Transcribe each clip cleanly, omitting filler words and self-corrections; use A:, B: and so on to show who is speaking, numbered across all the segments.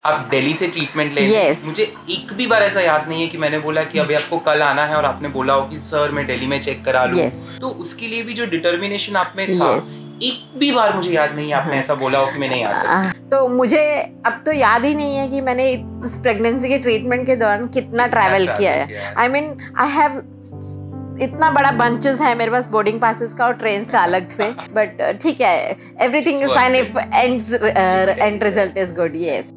A: आप दिल्ली से ट्रीटमेंट ले मुझे एक भी बार ऐसा याद नहीं है कि मैंने बोला कि अभी आपको कल आना है और आपने बोला हो कि सर मैं दिल्ली में चेक करा लूं। तो उसके लिए भी जो डिटर्मिनेशन आप में था, एक भी बार मुझे याद नहीं है आपने ऐसा बोला हो कि मैं नहीं आ सकती।
B: तो मुझे अब तो याद ही नहीं है कि मैंने इस प्रेगनेंसी के ट्रीटमेंट के दौरान कितना ट्रैवल किया है। आई मीन आई हैव इतना बड़ा बंचेस है मेरे पास बोर्डिंग पासेस का और ट्रेन्स का अलग से, बट ठीक है, everything is fine if end result is good. Yes,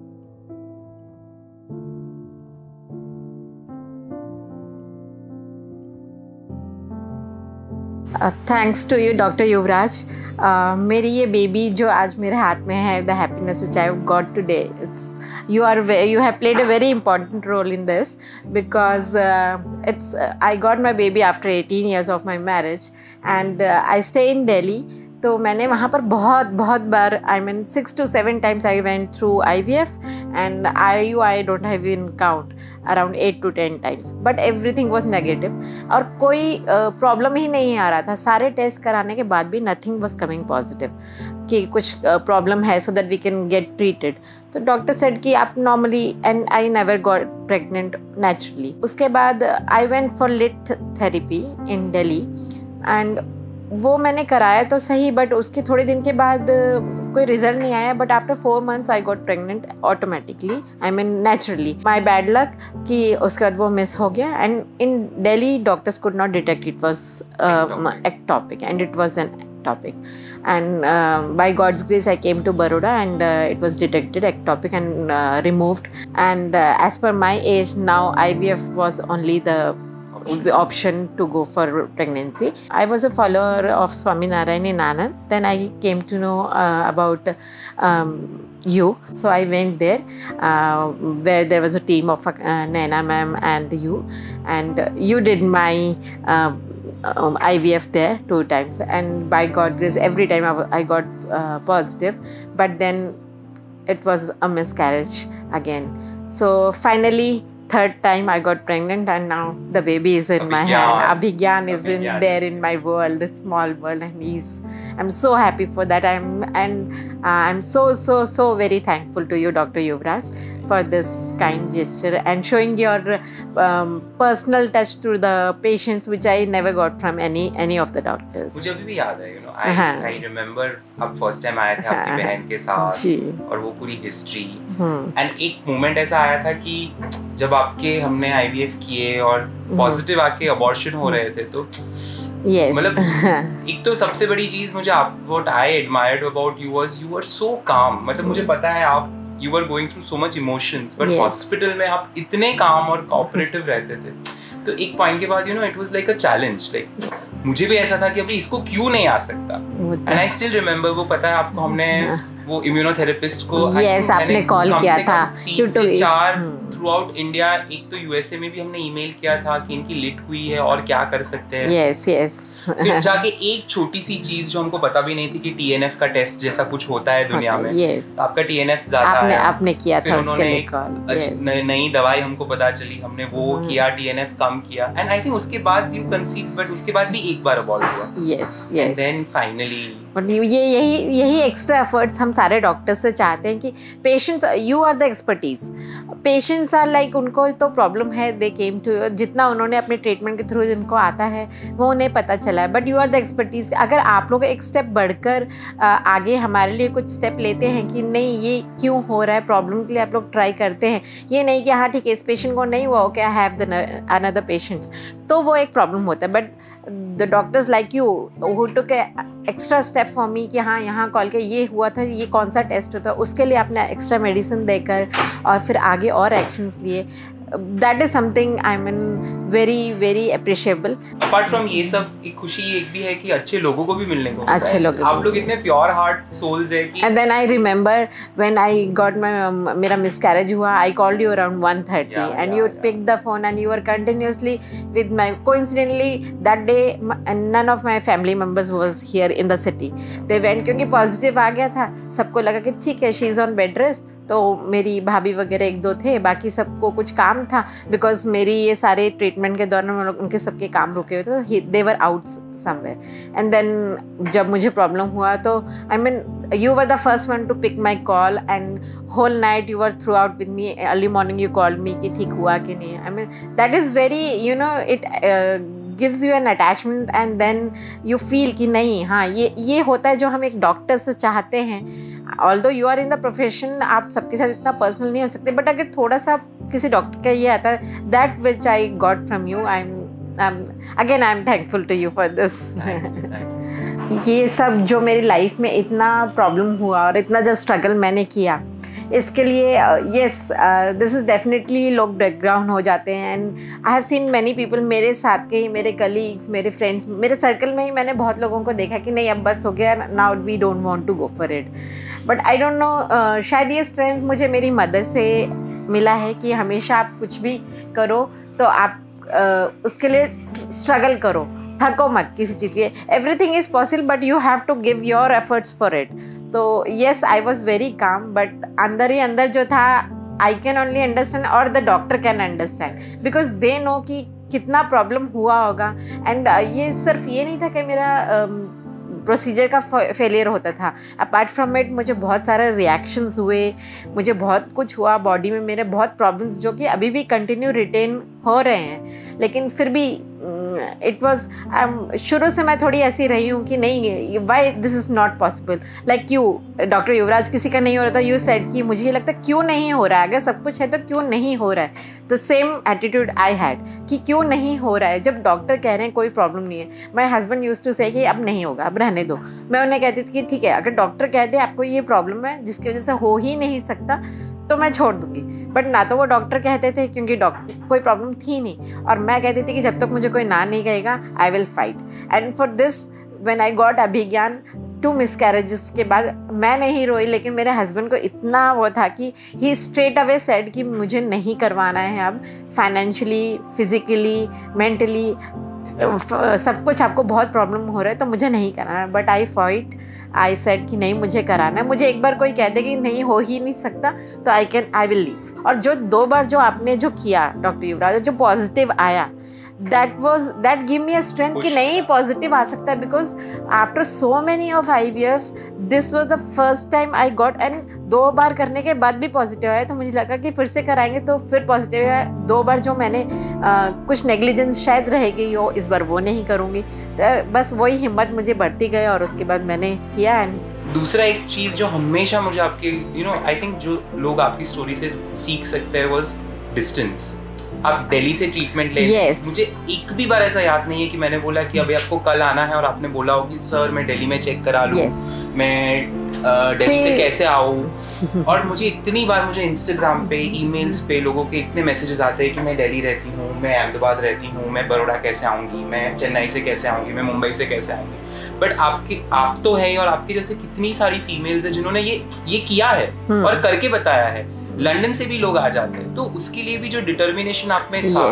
B: thanks to you doctor Yuvraj. मेरी ये बेबी जो आज मेरे हाथ में है, the happiness which I got today, you have played a very important role in this because I got my baby after 18 years of my marriage and I stay in Delhi. तो मैंने वहाँ पर बहुत बार, I mean 6 to 7 times I went through IVF and IUI don't have in count, around 8 to 10 times, but everything was negative और कोई problem ही नहीं आ रहा था। सारे टेस्ट कराने के बाद भी nothing was coming positive कि कुछ प्रॉब्लम है so that we can get treated। तो डॉक्टर सेड कि आप normally, and I never got pregnant naturally. उसके बाद I went for LIT therapy in Delhi and वो मैंने कराया तो सही, बट उसके थोड़े दिन के बाद कोई रिजल्ट नहीं आया। But after 4 months I got pregnant automatically, I mean naturally. My bad luck कि उसके बाद वो मिस हो गया and in Delhi doctors could not detect it was ectopic and it was an ectopic and by God's grace I came to Baroda and it was detected ectopic and removed and as per my age now IVF was only the option to go for pregnancy. I was a follower of Swaminarayan in Anand. Then I came to know about you. So I went there where there was a team of Naina ma'am and you did my IVF there 2 times and by God's grace every time I got positive, but then it was a miscarriage again. So finally 3rd time I got pregnant and now the baby is in my hand. Abhigyan is in there in my world, a small world, and I'm so happy for that. I'm so very thankful to you, Dr. Yuvraj, for this kind gesture and showing your personal touch to the patients, which I never got from any of the doctors.
A: मुझे अभी भी याद है, I remember आप first time आए थे आपकी बहन के साथ और वो पूरी हिस्ट्री एंड एक मोमेंट ऐसा आया था कि जब आपके हमने IVF किए और पॉजिटिव आके अबॉर्शन हो रहे थे तो मतलब एक तो सबसे बड़ी चीज मुझे what I admired about you was you were so calm। मतलब मुझे पता है आप you were going through so much emotions, but hospital में आप इतने calm और cooperative रहते थे। तो एक पॉइंट के बाद it was like a challenge, like मुझे भी ऐसा था कि अभी इसको क्यों नहीं आ सकता। And I still remember, वो पता है आपको, हमने वो इम्यूनोथेरेपिस्ट को
B: आपने कॉल किया था
A: 3 से 4 थ्रू आउट इंडिया। एक तो यूएसए में भी हमने ईमेल किया था कि इनकी लिट हुई है और क्या कर सकते हैं। फिर जाके एक छोटी सी चीज जो हमको पता भी नहीं थी कि टीएनएफ का टेस्ट जैसा कुछ होता है दुनिया में। तो आपका टीएनएफ ज्यादा है, आपने किया था, उसके लिए कॉल, नई दवाई हमको पता चली, हमने वो किया, टीएनएफ कम किया एंड आई थिंक उसके बाद यू कंसीव, बट उसके बाद भी एक बार अबॉर्ट हुआ। एंड देन फाइनली
B: बट यही एक्स्ट्रा एफर्ट्स हम सारे डॉक्टर्स से चाहते हैं कि patients, you are the expertise, patients are like उनको तो प्रॉब्लम है, दे केम टू, जितना उन्होंने अपने ट्रीटमेंट के थ्रू जिनको आता है वो उन्हें पता चला है, but you are the expertise. अगर आप लोग एक स्टेप बढ़कर आगे हमारे लिए कुछ स्टेप लेते हैं कि नहीं ये क्यों हो रहा है, प्रॉब्लम के लिए आप लोग ट्राई करते हैं, ये नहीं कि हाँ ठीक है इस पेशेंट को नहीं हुआ, okay I have the another patients, तो वो एक प्रॉब्लम होता है। But the doctors like you who took extra step for me कि हाँ यहाँ कॉल के ये हुआ था, ये कौन सा टेस्ट होता है, उसके लिए आपने एक्स्ट्रा मेडिसिन देकर और फिर आगे और एक्शंस लिए, that is something I mean very appreciable।
A: Apart from ये सब, एक खुशी एक भी है कि अच्छे लोगों को भी मिलने को,
B: अच्छे लोग,
A: आप लोग इतने प्योर हार्ट सोल्स है कि।
B: And then I remember when I got my मेरा miscarriage हुआ, I called you around 1:30 and you picked the phone and you were continuously with my, coincidentally that day none of my family members was here in the city, they went क्योंकि positive आ गया था, सबको लगा कि ठीक है she is on bed rest, तो मेरी भाभी वगैरह 1-2 थे, बाकी सबको कुछ काम था बिकॉज मेरी ये सारे ट्रीटमेंट के दौरान उनके सबके काम रुके हुए थे, they were out somewhere. And then जब मुझे प्रॉब्लम हुआ तो I mean you were the first one to pick my call and whole night you were throughout with me. Early morning you called me कि ठीक हुआ कि नहीं. I mean that is very, you know, it gives you an attachment and then you feel कि नहीं, हाँ ये होता है जो हम एक डॉक्टर से चाहते हैं. Although you are in the profession, आप सबके साथ इतना पर्सनल नहीं हो सकते, बट अगर थोड़ा सा किसी डॉक्टर का ये आता है, that which I got from you, I'm thankful to you for this. ये सब जो मेरी लाइफ में इतना प्रॉब्लम हुआ और इतना जो स्ट्रगल मैंने किया, इसके लिए यस दिस इज़ डेफिनेटली लोग बैकग्राउंड हो जाते हैं. And I have seen many people, मेरे साथ के ही मेरे कलीग्स, मेरे फ्रेंड्स, मेरे सर्कल में ही मैंने बहुत लोगों को देखा कि नहीं अब बस हो गया, now we don't want to go for it. But I don't know, शायद ये स्ट्रेंथ मुझे मेरी मदर से मिला है कि हमेशा आप कुछ भी करो तो आप उसके लिए स्ट्रगल करो, थको मत किसी चीज़ के. Everything is possible but you have to give your efforts for it. तो yes I was very calm, but अंदर ही अंदर जो था, आई कैन ओनली अंडरस्टैंड और the doctor can understand because they know कि कितना प्रॉब्लम हुआ होगा. एंड ये सिर्फ ये नहीं था कि मेरा प्रोसीजर का फेलियर होता था. अपार्ट फ्रॉम इट मुझे बहुत सारे रिएक्शंस हुए, मुझे बहुत कुछ हुआ बॉडी में, मेरे बहुत प्रॉब्लम्स जो कि अभी भी कंटिन्यू रिटेन हो रहे हैं. लेकिन फिर भी इट वॉज शुरू से मैं थोड़ी ऐसी रही हूँ कि नहीं, why this is not possible. Like you doctor Yuvraj, किसी का नहीं हो रहा था, यू सेड कि मुझे ये लगता है क्यों नहीं हो रहा है, अगर सब कुछ है तो क्यों नहीं हो रहा है. The same attitude I had कि क्यों नहीं हो रहा है जब डॉक्टर कह रहे हैं कोई प्रॉब्लम नहीं है. माई हस्बैंड यूज्ड टू से कि अब नहीं होगा, अब रहने दो. मैं उन्हें कहती थी कि ठीक है, अगर डॉक्टर कहते आपको ये प्रॉब्लम है जिसकी वजह से हो ही नहीं सकता तो मैं छोड़ दूंगी. बट ना तो वो डॉक्टर कहते थे क्योंकि डॉक्टर कोई प्रॉब्लम थी नहीं, और मैं कहती थी कि जब तक मुझे कोई ना नहीं कहेगा I will fight. And for this when I got Abhigyan 2 miscarriages के बाद मैं नहीं रोई, लेकिन मेरे हस्बैंड को इतना वो था कि ही स्ट्रेट अवे सेड कि मुझे नहीं करवाना है अब. फाइनेंशियली, फिजिकली, मेंटली सब कुछ आपको बहुत प्रॉब्लम हो रहा है तो मुझे नहीं कराना. But I fight, I said कि नहीं मुझे कराना है. मुझे एक बार कोई कह दे कि नहीं हो ही नहीं सकता तो आई विल लीव. और जो 2 बार जो आपने जो किया डॉक्टर युवराज, जो पॉजिटिव आया, that give me a strength कि नहीं पॉजिटिव आ सकता है. Because after so many of IVFs this was the first time I got. And 2 बार करने के बाद भी पॉजिटिव आया तो मुझे लगा कि फिर से कराएंगे तो फिर पॉजिटिव है. 2 बार जो मैंने कुछ नेग्लिजेंस शायद रह गई हो, इस बार वो नहीं करूँगी. तो बस वही हिम्मत मुझे बढ़ती गई और उसके बाद मैंने किया. एंड
A: दूसरा एक चीज़ जो हमेशा मुझे आपके आई थिंक जो लोग आपकी स्टोरी से सीख सकते हैं वॉज डिस्टेंस. आप दिल्ली से ट्रीटमेंट ले. मुझे एक भी बार ऐसा याद नहीं है कि मैंने बोला कि अभी आपको कल आना है और आपने बोला हो कि सर मैं दिल्ली में चेक करा लूँ, मैं दिल्ली से कैसे आऊँ. और मुझे इतनी बार मुझे इंस्टाग्राम पे, ईमेल्स पे लोगों के इतने मैसेजेस आते हैं कि मैं दिल्ली रहती हूँ, मैं अहमदाबाद रहती हूँ, मैं बड़ौदा कैसे आऊँगी, मैं चेन्नई से कैसे आऊँगी, मैं मुंबई से कैसे आऊँगी. बट आप तो है, और आपकी जैसे कितनी सारी फीमेल्स है जिन्होंने ये किया है और करके बताया है. लंदन से भी लोग आ जाते हैं, तो उसके लिए भी जो डिटर्मिनेशन आप में था,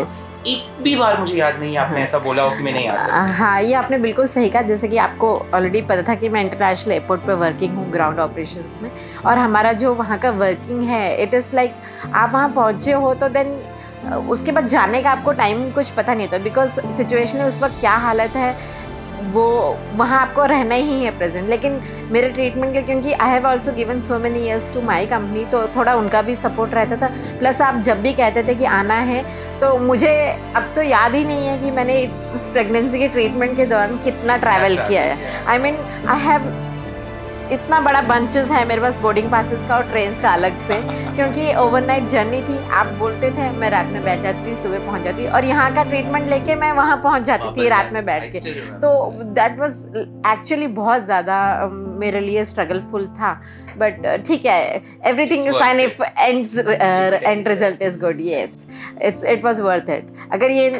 A: एक भी बार मुझे याद नहीं है आपने ऐसा बोला हो कि मैं नहीं आ सकता.
B: हाँ, ये आपने बिल्कुल सही कहा. जैसे कि आपको ऑलरेडी पता था कि मैं इंटरनेशनल एयरपोर्ट पे वर्किंग हूँ ग्राउंड ऑपरेशंस में, और हमारा जो वहाँ का वर्किंग है, इट इज़ लाइक आप वहाँ पहुँचे हो तो देन उसके बाद जाने का आपको टाइम कुछ पता नहीं होता. बिकॉज सिचुएशन उस वक्त क्या हालत है वो वहाँ आपको रहना ही है प्रेजेंट. लेकिन मेरे ट्रीटमेंट के, क्योंकि I have also given so many years to my company, तो थोड़ा उनका भी सपोर्ट रहता था. प्लस आप जब भी कहते थे कि आना है, तो मुझे अब तो याद ही नहीं है कि मैंने इस प्रेगनेंसी के ट्रीटमेंट के दौरान कितना ट्रैवल किया है. आई मीन आई हैव इतना बड़ा बंचेस है मेरे पास बोर्डिंग पासेस का और ट्रेन्स का अलग से, क्योंकि ओवरनाइट जर्नी थी. आप बोलते थे मैं रात में बैठ जाती थी, सुबह पहुंच जाती, और यहाँ का ट्रीटमेंट लेके मैं वहाँ पहुँच जाती थी रात में बैठ के. तो दैट वाज एक्चुअली बहुत ज़्यादा मेरे लिए स्ट्रगलफुल था. बट ठीक है, everything is fine if end result is good. Yes, it was worth it. अगर ये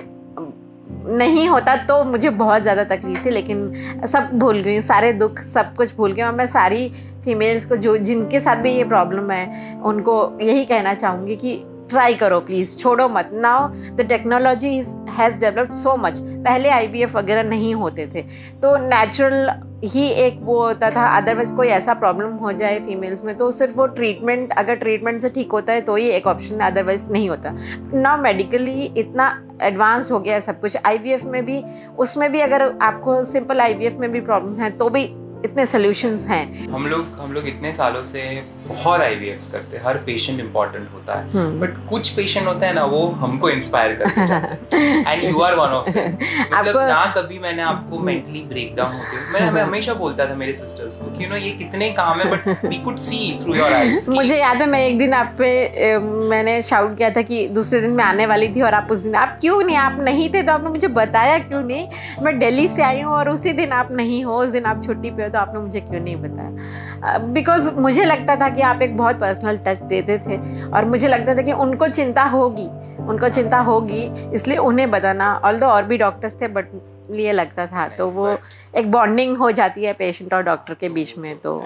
B: नहीं होता तो मुझे बहुत ज़्यादा तकलीफ थी, लेकिन सब भूल गई, सारे दुख सब कुछ भूल गई. और मैं सारी फीमेल्स को जो जिनके साथ भी ये प्रॉब्लम है उनको यही कहना चाहूँगी कि ट्राई करो प्लीज़, छोड़ो मत. Now the technology has developed so much. पहले IVF वगैरह नहीं होते थे तो नेचुरल ही एक वो होता था. अदरवाइज कोई ऐसा प्रॉब्लम हो जाए फीमेल्स में तो सिर्फ वो ट्रीटमेंट, अगर ट्रीटमेंट से ठीक होता है तो ही एक ऑप्शन, अदरवाइज नहीं होता. नाउ मेडिकली इतना एडवांस्ड हो गया है सब कुछ. IVF में भी, उसमें भी अगर आपको सिंपल IVF में भी प्रॉब्लम है तो भी इतने सॉल्यूशंस हैं।
A: हम लोग इतने सालों से बहुत IVFs करते हैं, हर पेशेंट इम्पोर्टेंट होता है, बट कुछ पेशेंट होते हैं ना, वो हमको इंस्पायर करते जाते हैं, and you are one of them. मतलब ना कभी मैंने आपको मेंटली ब्रेक डाउन होते मैं हमेशा बोलता था मेरे सिस्टर्स को कि ये कितने काम है, but we could see through your eyes.
B: मुझे याद है मैं एक दिन आप पे मैंने शाउट किया था कि दूसरे दिन मैं आने वाली थी और आप उस दिन आप क्यों नहीं, आप नहीं थे तो आपने मुझे बताया क्यों नहीं? मैं दिल्ली से आई हूँ और उसी दिन आप नहीं हो, उस दिन आप छुट्टी पे हो, तो आपने मुझे क्यों नहीं बताया? बिकॉज मुझे लगता था कि आप एक बहुत पर्सनल टच देते थे और मुझे लगता था कि उनको चिंता होगी इसलिए उन्हें बताना। ऑल्दो और भी डॉक्टर्स थे बट लिए लगता था, तो वो एक बॉन्डिंग हो जाती है पेशेंट और डॉक्टर के बीच में। तो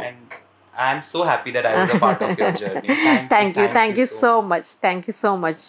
A: I am so happy that I was a part of your journey.
B: Thank you so much.